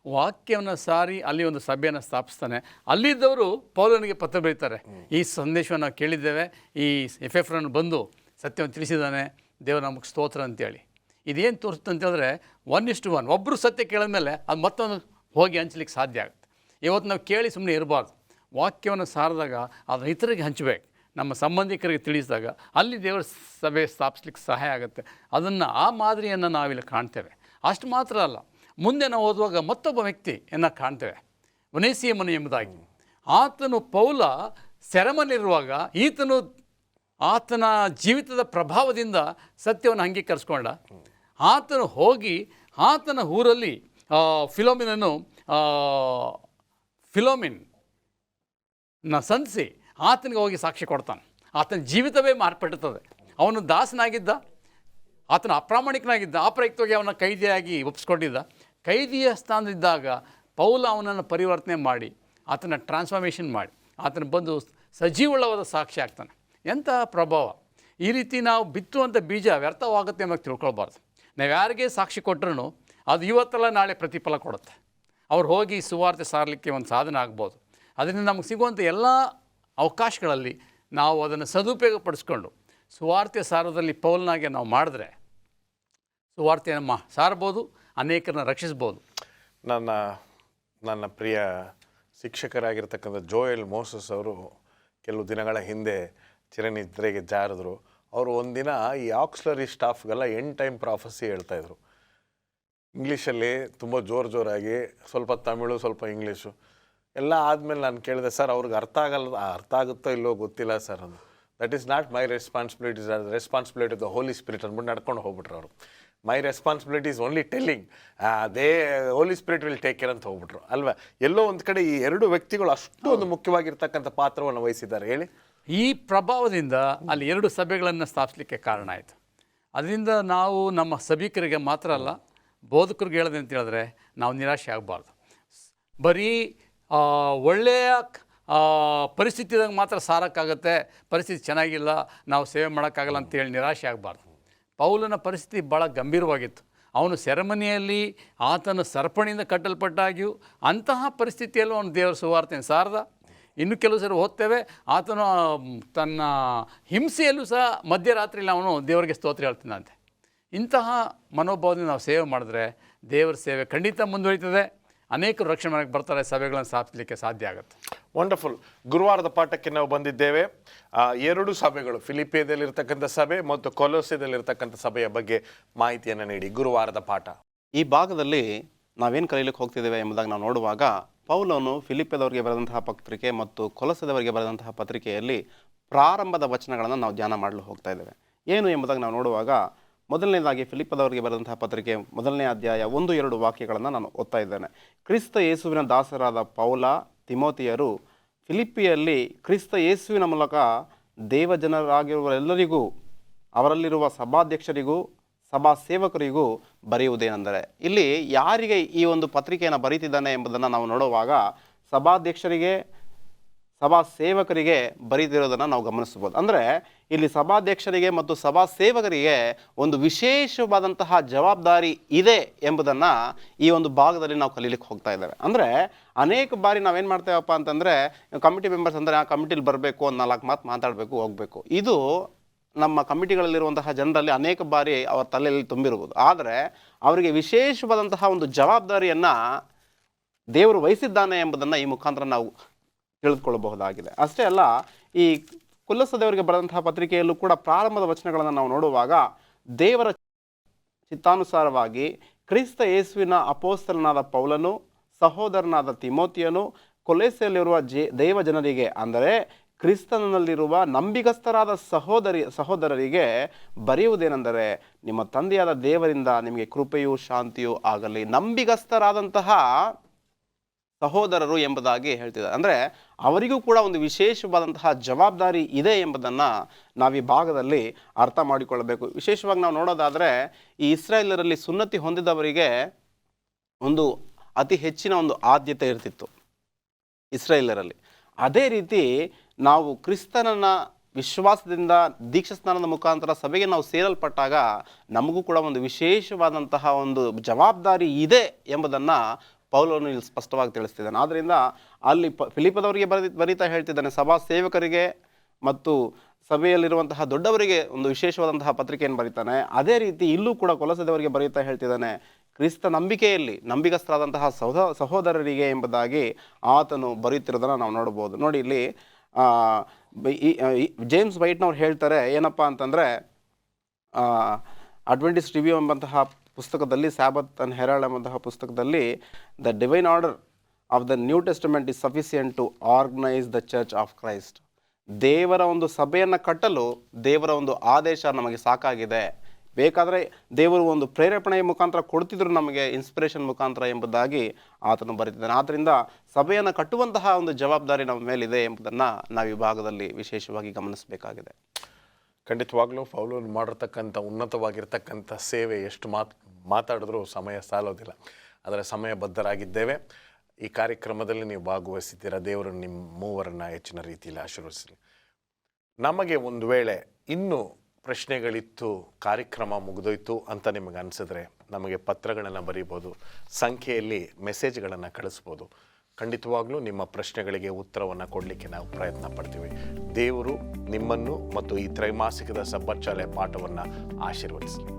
ವಾಕ್ಯವನ್ನು ಸಾರಿ ಅಲ್ಲಿ ಒಂದು ಸಭೆಯನ್ನು ಸ್ಥಾಪಿಸ್ತಾನೆ. ಅಲ್ಲಿದ್ದವರು ಪೌಲನಿಗೆ ಪತ್ರ ಬರೀತಾರೆ, ಈ ಸಂದೇಶವನ್ನು ನಾವು ಕೇಳಿದ್ದೇವೆ, ಈ ಎಫೆಫ್ರನ್ ಬಂದು ಸತ್ಯವನ್ನು ತಿಳಿಸಿದ್ದಾನೆ, ದೇವರು ನಮಗೆ ಸ್ತೋತ್ರ ಅಂತೇಳಿ. ಇದೇನು ತೋರಿಸುತ್ತೆ ಅಂತೇಳಿದ್ರೆ 1:1. ಒಬ್ಬರು ಸತ್ಯ ಕೇಳಿದ್ಮೇಲೆ ಅದು ಮತ್ತೊಂದು ಹೋಗಿ ಹಂಚಲಿಕ್ಕೆ ಸಾಧ್ಯ ಆಗುತ್ತೆ. ಇವತ್ತು ನಾವು ಕೇಳಿ ಸುಮ್ಮನೆ ಇರಬಾರ್ದು. ವಾಕ್ಯವನ್ನು ಸಾರಿದಾಗ ಅದನ್ನು ಇತರಿಗೆ ಹಂಚಬೇಕು. ನಮ್ಮ ಸಂಬಂಧಿಕರಿಗೆ ತಿಳಿಸಿದಾಗ ಅಲ್ಲಿ ದೇವರ ಸಭೆ ಸ್ಥಾಪಿಸ್ಲಿಕ್ಕೆ ಸಹಾಯ ಆಗುತ್ತೆ. ಅದನ್ನು ಆ ಮಾದರಿಯನ್ನು ನಾವಿಲ್ಲಿ ಕಾಣ್ತೇವೆ. ಅಷ್ಟು ಮಾತ್ರ ಅಲ್ಲ, ಮುಂದೆ ನಾವು ಓದುವಾಗ ಮತ್ತೊಬ್ಬ ವ್ಯಕ್ತಿಯನ್ನು ಕಾಣ್ತೇವೆ, ಒನೇಸಿಯಮನು ಎಂಬುದಾಗಿ. ಆತನು ಪೌಲ ಸೆರೆಮನೆಯಿರುವಾಗ ಈತನು ಆತನ ಜೀವಿತದ ಪ್ರಭಾವದಿಂದ ಸತ್ಯವನ್ನು ಅಂಗೀಕರಿಸ್ಕೊಂಡ. ಆತನು ಹೋಗಿ ಆತನ ಊರಲ್ಲಿ ಫಿಲೋಮಿನ್ನ ಸಂಧಿಸಿ ಆತನಿಗೆ ಹೋಗಿ ಸಾಕ್ಷಿ ಕೊಡ್ತಾನೆ. ಆತನ ಜೀವಿತವೇ ಮಾರ್ಪಡುತ್ತದೆ. ಅವನು ದಾಸನಾಗಿದ್ದ, ಆತನ ಅಪ್ರಾಮಾಣಿಕನಾಗಿದ್ದ, ಅಪ್ರಯುಕ್ತವಾಗಿ ಅವನ ಕೈದಿಯಾಗಿ ಒಪ್ಪಿಸ್ಕೊಂಡಿದ್ದ. ಕೈದಿಯ ಸ್ಥಾನದಿದ್ದಾಗ ಪೌಲ ಅವನನ್ನು ಪರಿವರ್ತನೆ ಮಾಡಿ ಆತನ ಟ್ರಾನ್ಸ್ಫಾರ್ಮೇಷನ್ ಮಾಡಿ ಆತನ ಬಂದು ಸಜೀವಳವಾದ ಸಾಕ್ಷಿ ಆಗ್ತಾನೆ. ಎಂಥ ಪ್ರಭಾವ! ಈ ರೀತಿ ನಾವು ಬಿತ್ತುವಂಥ ಬೀಜ ವ್ಯರ್ಥವಾಗುತ್ತೆ ಅನ್ನೋದು ತಿಳ್ಕೊಳ್ಬಾರ್ದು. ನಾವು ಯಾರಿಗೆ ಸಾಕ್ಷಿ ಕೊಟ್ಟರು ಅದು ಇವತ್ತಲ್ಲ ನಾಳೆ ಪ್ರತಿಫಲ ಕೊಡುತ್ತೆ. ಅವ್ರು ಹೋಗಿ ಸುವಾರ್ತೆ ಸಾರಲಿಕ್ಕೆ ಒಂದು ಸಾಧನ ಆಗ್ಬೋದು. ಅದರಿಂದ ನಮಗೆ ಸಿಗುವಂಥ ಎಲ್ಲ ಅವಕಾಶಗಳಲ್ಲಿ ನಾವು ಅದನ್ನು ಸದುಪಯೋಗಪಡಿಸ್ಕೊಂಡು ಸುವಾರ್ತೆ ಸಾರೋದ್ರಲ್ಲಿ ಪೌಲನಾಗೆ ನಾವು ಮಾಡಿದ್ರೆ ಸುವಾರ್ತೆಯನ್ನು ಸಾರ್ಬೋದು, ಅನೇಕರನ್ನ ರಕ್ಷಿಸ್ಬೋದು. ನನ್ನ ಪ್ರಿಯ ಶಿಕ್ಷಕರಾಗಿರ್ತಕ್ಕಂಥ ಜೋಯಲ್ ಮೋಸಸ್ ಅವರು ಕೆಲವು ದಿನಗಳ ಹಿಂದೆ ಚಿರನಿದ್ರೆಗೆ ಜಾರಿದ್ರು. ಅವರು ಒಂದಿನ ಈ ಆಕ್ಸ್ಲರಿ ಸ್ಟಾಫ್ಗೆಲ್ಲ ಎಂಡ್ ಟೈಮ್ ಪ್ರಾಫೆಸಿ ಹೇಳ್ತಾಯಿದ್ರು. ಇಂಗ್ಲೀಷಲ್ಲಿ ತುಂಬ ಜೋರಾಗಿ, ಸ್ವಲ್ಪ ತಮಿಳು, ಸ್ವಲ್ಪ ಇಂಗ್ಲೀಷು ಎಲ್ಲ ಆದಮೇಲೆ ನಾನು ಕೇಳಿದೆ, ಸರ್ ಅವ್ರಿಗೆ ಅರ್ಥ ಆಗುತ್ತೋ ಇಲ್ಲೋ ಗೊತ್ತಿಲ್ಲ ಸರ್ ಅಂದು. That is not my responsibility, responsibility of the Holy Spirit ಅಂದ್ಬಿಟ್ಟು ನಡ್ಕೊಂಡು ಹೋಗ್ಬಿಟ್ರು ಅವರು. My responsibility is only telling, Holy Spirit will take care ಅಂತ ಹೋಗ್ಬಿಟ್ರು ಅಲ್ವಾ. ಎಲ್ಲೋ ಒಂದು ಕಡೆ ಈ ಎರಡು ವ್ಯಕ್ತಿಗಳು ಅಷ್ಟು ಒಂದು ಮುಖ್ಯವಾಗಿರ್ತಕ್ಕಂಥ ಪಾತ್ರವನ್ನು ವಹಿಸಿದ್ದಾರೆ. ಹೇಳಿ. ಈ ಪ್ರಭಾವದಿಂದ ಅಲ್ಲಿ 2 ಸಭೆಗಳನ್ನು ಸ್ಥಾಪಿಸಲಿಕ್ಕೆ ಕಾರಣ ಆಯಿತು. ಅದರಿಂದ ನಾವು ನಮ್ಮ ಸಭಿಕರಿಗೆ ಮಾತ್ರ ಅಲ್ಲ, ಬೋಧಕರಿಗೆ ಹೇಳೋದು ಅಂತ ಹೇಳಿದ್ರೆ ನಾವು ನಿರಾಶೆ ಆಗಬಾರ್ದು. ಬರೀ ಒಳ್ಳೆಯ ಪರಿಸ್ಥಿತಿದಾಗ ಮಾತ್ರ ಸಾರೋಕ್ಕಾಗತ್ತೆ, ಪರಿಸ್ಥಿತಿ ಚೆನ್ನಾಗಿಲ್ಲ ನಾವು ಸೇವೆ ಮಾಡೋಕ್ಕಾಗಲ್ಲ ಅಂತೇಳಿ ನಿರಾಶೆ ಆಗಬಾರ್ದು. ಪೌಲನ ಪರಿಸ್ಥಿತಿ ಭಾಳ ಗಂಭೀರವಾಗಿತ್ತು. ಅವನು ಸೆರೆಮನಿಯಲ್ಲಿ ಆತನ ಸರಪಣಿಯಿಂದ ಕಟ್ಟಲ್ಪಟ್ಟಾಗಿಯೂ ಅಂತಹ ಪರಿಸ್ಥಿತಿಯಲ್ಲೂ ಅವನು ದೇವರ ಸುವಾರ್ತೆಯನ್ನು ಸಾರ್ದ. ಇನ್ನು ಕೆಲವು ಸರಿ ಓದ್ತೇವೆ, ಆತನು ತನ್ನ ಹಿಂಸೆಯಲ್ಲೂ ಸಹ ಮಧ್ಯರಾತ್ರಿಯಲ್ಲಿ ಅವನು ದೇವರಿಗೆ ಸ್ತೋತ್ರ ಹೇಳ್ತಾನಂತೆ. ಇಂತಹ ಮನೋಭಾವದಿಂದ ನಾವು ಸೇವೆ ಮಾಡಿದ್ರೆ ದೇವರ ಸೇವೆ ಖಂಡಿತ ಮುಂದುವರಿತದೆ. ಅನೇಕರು ರಕ್ಷಣೆ ಮಾಡಕ್ಕೆ ಬರ್ತಾರೆ, ಸಭೆಗಳನ್ನು ಸ್ಥಾಪಿಸಲಿಕ್ಕೆ ಸಾಧ್ಯ ಆಗುತ್ತೆ. ವಂಡರ್ಫುಲ್. ಗುರುವಾರದ ಪಾಠಕ್ಕೆ ನಾವು ಬಂದಿದ್ದೇವೆ. ಎರಡು ಸಭೆಗಳು, ಫಿಲಿಪಿಯದಲ್ಲಿರ್ತಕ್ಕಂಥ ಸಭೆ ಮತ್ತು ಕೊಲೊಸ್ಸೆಯದಲ್ಲಿರ್ತಕ್ಕಂಥ ಸಭೆಯ ಬಗ್ಗೆ ಮಾಹಿತಿಯನ್ನು ನೀಡಿ. ಗುರುವಾರದ ಪಾಠ ಈ ಭಾಗದಲ್ಲಿ ನಾವೇನು ಕಲೀಲಿಕ್ಕೆ ಹೋಗ್ತಿದ್ದೇವೆ ಎಂಬುದಾಗಿ ನಾವು ನೋಡುವಾಗ, ಪೌಲನು ಫಿಲಿಪ್ಯದವರಿಗೆ ಬರೆದಂತಹ ಪತ್ರಿಕೆ ಮತ್ತು ಕೊಲೊಸ್ಸೆದವರಿಗೆ ಬರೆದಂತಹ ಪತ್ರಿಕೆಯಲ್ಲಿ ಪ್ರಾರಂಭದ ವಚನಗಳನ್ನು ನಾವು ಧ್ಯಾನ ಮಾಡಲು ಹೋಗ್ತಾ ಇದ್ದೇವೆ. ಏನು ಎಂಬುದಾಗಿ ನಾವು ನೋಡುವಾಗ, ಮೊದಲನೇದಾಗಿ ಫಿಲಿಪ್ಪದವರಿಗೆ ಬರೆದಂತಹ ಪತ್ರಿಕೆ 1ನೇ ಅಧ್ಯಾಯ 1-2 ವಾಕ್ಯಗಳನ್ನು ನಾನು ಓದ್ತಾ ಇದ್ದೇನೆ. ಕ್ರಿಸ್ತ ಯೇಸುವಿನ ದಾಸರಾದ ಪೌಲ, ತಿಮೋತಿಯರು ಫಿಲಿಪ್ಪಿಯಲ್ಲಿ ಕ್ರಿಸ್ತ ಯೇಸುವಿನ ಮೂಲಕ ದೇವಜನರಾಗಿರುವರೆಲ್ಲರಿಗೂ, ಅವರಲ್ಲಿರುವ ಸಭಾಧ್ಯಕ್ಷರಿಗೂ ಸಭಾ ಸೇವಕರಿಗೂ ಬರೆಯುವುದೇನೆಂದರೆ, ಇಲ್ಲಿ ಯಾರಿಗೆ ಈ ಒಂದು ಪತ್ರಿಕೆಯನ್ನು ಬರೀತಿದ್ದಾನೆ ಎಂಬುದನ್ನು ನಾವು ನೋಡುವಾಗ, ಸಭಾಧ್ಯಕ್ಷರಿಗೆ ಸಭಾ ಸೇವಕರಿಗೆ ಬರೀತಿರೋದನ್ನು ನಾವು ಗಮನಿಸ್ಬೋದು. ಅಂದರೆ ಇಲ್ಲಿ ಸಭಾಧ್ಯಕ್ಷರಿಗೆ ಮತ್ತು ಸಭಾ ಸೇವಕರಿಗೆ ಒಂದು ವಿಶೇಷವಾದಂತಹ ಜವಾಬ್ದಾರಿ ಇದೆ ಎಂಬುದನ್ನು ಈ ಒಂದು ಭಾಗದಲ್ಲಿ ನಾವು ಕಲೀಲಿಕ್ಕೆ ಹೋಗ್ತಾ ಇದ್ದೇವೆ. ಅಂದರೆ ಅನೇಕ ಬಾರಿ ನಾವೇನು ಮಾಡ್ತೇವಪ್ಪ ಅಂತಂದರೆ, ಕಮಿಟಿ ಮೆಂಬರ್ಸ್ ಅಂದರೆ ಆ ಕಮಿಟಿಲಿ ಬರಬೇಕು, ಒಂದು 4 ಮಾತು ಮಾತಾಡಬೇಕು, ಹೋಗಬೇಕು. ಇದು ನಮ್ಮ ಕಮಿಟಿಗಳಲ್ಲಿರುವಂತಹ ಜನರಲ್ಲಿ ಅನೇಕ ಬಾರಿ ಅವರ ತಲೆಯಲ್ಲಿ ತುಂಬಿರುವುದು. ಆದರೆ ಅವರಿಗೆ ವಿಶೇಷವಾದಂತಹ ಒಂದು ಜವಾಬ್ದಾರಿಯನ್ನು ದೇವರು ವಹಿಸಿದ್ದಾನೆ ಎಂಬುದನ್ನು ಈ ಮುಖಾಂತರ ನಾವು ತಿಳಿದುಕೊಳ್ಳಬಹುದಾಗಿದೆ. ಅಷ್ಟೇ ಅಲ್ಲ, ಈ ಕೊಲೊಸ್ಸೆದವರಿಗೆ ಬರೆದಂತಹ ಪತ್ರಿಕೆಯಲ್ಲೂ ಕೂಡ ಪ್ರಾರಂಭದ ವಚನಗಳನ್ನು ನಾವು ನೋಡುವಾಗ, ದೇವರ ಚಿತ್ತಾನುಸಾರವಾಗಿ ಕ್ರಿಸ್ತ ಯೇಸುವಿನ ಅಪೊಸ್ತಲನಾದ ಪೌಲನು, ಸಹೋದರನಾದ ತಿಮೋತಿಯನು ಕೊಲೊಸ್ಸೆಯಲ್ಲಿರುವ ದೇವ ಜನರಿಗೆ, ಅಂದರೆ ಕ್ರಿಸ್ತನಲ್ಲಿರುವ ನಂಬಿಗಸ್ತರಾದ ಸಹೋದರರಿಗೆ ಬರೆಯುವುದೇನೆಂದರೆ, ನಿಮ್ಮ ತಂದೆಯಾದ ದೇವರಿಂದ ನಿಮಗೆ ಕೃಪೆಯೂ ಶಾಂತಿಯೂ ಆಗಲಿ. ನಂಬಿಗಸ್ತರಾದಂತಹ ಸಹೋದರರು ಎಂಬುದಾಗಿ ಹೇಳ್ತಿದ್ದಾರೆ. ಅಂದರೆ ಅವರಿಗೂ ಕೂಡ ಒಂದು ವಿಶೇಷವಾದಂತಹ ಜವಾಬ್ದಾರಿ ಇದೆ ಎಂಬುದನ್ನು ನಾವು ಈ ಭಾಗದಲ್ಲಿ ಅರ್ಥ ಮಾಡಿಕೊಳ್ಳಬೇಕು. ವಿಶೇಷವಾಗಿ ನಾವು ನೋಡೋದಾದರೆ, ಈ ಇಸ್ರಾಯೇಲರಲ್ಲಿ ಸುನ್ನತಿ ಹೊಂದಿದವರಿಗೆ ಒಂದು ಅತಿ ಹೆಚ್ಚಿನ ಒಂದು ಆದ್ಯತೆ ಇರ್ತಿತ್ತು ಇಸ್ರಾಯೇಲರಲ್ಲಿ. ಅದೇ ರೀತಿ ನಾವು ಕ್ರಿಸ್ತನನ್ನ ವಿಶ್ವಾಸದಿಂದ ದೀಕ್ಷಾಸ್ನಾನದ ಮುಖಾಂತರ ಸಭೆಗೆ ನಾವು ಸೇರಲ್ಪಟ್ಟಾಗ ನಮಗೂ ಕೂಡ ಒಂದು ವಿಶೇಷವಾದಂತಹ ಒಂದು ಜವಾಬ್ದಾರಿ ಇದೆ ಎಂಬುದನ್ನು ಪೌಲನು ಇಲ್ಲಿ ಸ್ಪಷ್ಟವಾಗಿ ತಿಳಿಸ್ತಿದ್ದಾನೆ. ಆದ್ದರಿಂದ ಅಲ್ಲಿ ಫಿಲಿಪ್ಪದವರಿಗೆ ಬರೀತಾ ಹೇಳ್ತಿದ್ದಾನೆ, ಸಭಾ ಸೇವಕರಿಗೆ ಮತ್ತು ಸಭೆಯಲ್ಲಿರುವಂತಹ ದೊಡ್ಡವರಿಗೆ ಒಂದು ವಿಶೇಷವಾದಂತಹ ಪತ್ರಿಕೆಯನ್ನು ಬರೀತಾನೆ. ಅದೇ ರೀತಿ ಇಲ್ಲೂ ಕೂಡ ಕೊಲೊಸ್ಸೆದವರಿಗೆ ಬರೀತಾ ಹೇಳ್ತಿದ್ದಾನೆ, ಕ್ರಿಸ್ತ ನಂಬಿಕೆಯಲ್ಲಿ ನಂಬಿಗಸ್ತರಾದಂತಹ ಸಹೋದರರಿಗೆ ಎಂಬುದಾಗಿ ಆತನು ಬರೀತಿರೋದನ್ನು ನಾವು ನೋಡ್ಬೋದು. ನೋಡಿ, ಇಲ್ಲಿ ಜೇಮ್ಸ್ ವೈಟ್ನವ್ರು ಹೇಳ್ತಾರೆ ಏನಪ್ಪ ಅಂತಂದರೆ, ಅಡ್ವೆಂಟಿಸ್ಟ್ ರಿವ್ಯೂ ಎಂಬಂತಹ ಪುಸ್ತಕದಲ್ಲಿ, ಸ್ಯಾಬತ್ ಅಂಡ್ ಹೆರಾಲ್ಡ್ ಎಂಬಂತಹ ಪುಸ್ತಕದಲ್ಲಿ, the divine order of the New Testament is sufficient to organise the church of Christ. ದೇವರ ಒಂದು ಸಭೆಯನ್ನು ಕಟ್ಟಲು ದೇವರ ಒಂದು ಆದೇಶ ನಮಗೆ ಸಾಕಾಗಿದೆ. ಬೇಕಾದರೆ ದೇವರು ಒಂದು ಪ್ರೇರೇಪಣೆಯ ಮುಖಾಂತರ ಕೊಡ್ತಿದ್ರು ನಮಗೆ, ಇನ್ಸ್ಪಿರೇಷನ್ ಮುಖಾಂತರ ಎಂಬುದಾಗಿ ಆತನು ಬರೀತಿದ್ದಾನೆ. ಆದ್ದರಿಂದ ಸಭೆಯನ್ನು ಕಟ್ಟುವಂತಹ ಒಂದು ಜವಾಬ್ದಾರಿ ನಮ್ಮ ಮೇಲಿದೆ ಎಂಬುದನ್ನು ನಾವು ಈ ಭಾಗದಲ್ಲಿ ವಿಶೇಷವಾಗಿ ಗಮನಿಸಬೇಕಾಗಿದೆ. ಖಂಡಿತವಾಗ್ಲೂ ಪೌಲನು ಮಾಡಿರ್ತಕ್ಕಂಥ ಉನ್ನತವಾಗಿರ್ತಕ್ಕಂಥ ಸೇವೆ ಎಷ್ಟು ಮಾತಾಡಿದ್ರೂ ಸಮಯ ಸಾಲೋದಿಲ್ಲ. ಆದರೆ ಸಮಯಬದ್ಧರಾಗಿದ್ದೇವೆ. ಈ ಕಾರ್ಯಕ್ರಮದಲ್ಲಿ ನೀವು ಭಾಗವಹಿಸಿದ್ದೀರಾ. ದೇವರು ನಿಮ್ಮ ಮೂವರನ್ನು ಹೆಚ್ಚಿನ ರೀತಿಯಲ್ಲಿ ಆಶೀರ್ವದಿಸಲಿ. ನಮಗೆ ಒಂದು ವೇಳೆ ಇನ್ನೂ ಪ್ರಶ್ನೆಗಳಿತ್ತು, ಕಾರ್ಯಕ್ರಮ ಮುಗಿದೋಯ್ತು ಅಂತ ನಿಮಗೆ ಅನಿಸಿದ್ರೆ ನಮಗೆ ಪತ್ರಗಳನ್ನು ಬರೀಬೋದು, ಸಂಖ್ಯೆಯಲ್ಲಿ ಮೆಸೇಜ್ಗಳನ್ನು ಕಳಿಸ್ಬೋದು. ಖಂಡಿತವಾಗ್ಲೂ ನಿಮ್ಮ ಪ್ರಶ್ನೆಗಳಿಗೆ ಉತ್ತರವನ್ನು ಕೊಡಲಿಕ್ಕೆ ನಾವು ಪ್ರಯತ್ನ ಪಡ್ತೀವಿ. ದೇವರು ನಿಮ್ಮನ್ನು ಮತ್ತು ಈ ತ್ರೈಮಾಸಿಕದ ಸಬ್ಬತ್ ಶಾಲೆ ಪಾಠವನ್ನು ಆಶೀರ್ವದಿಸಲಿ.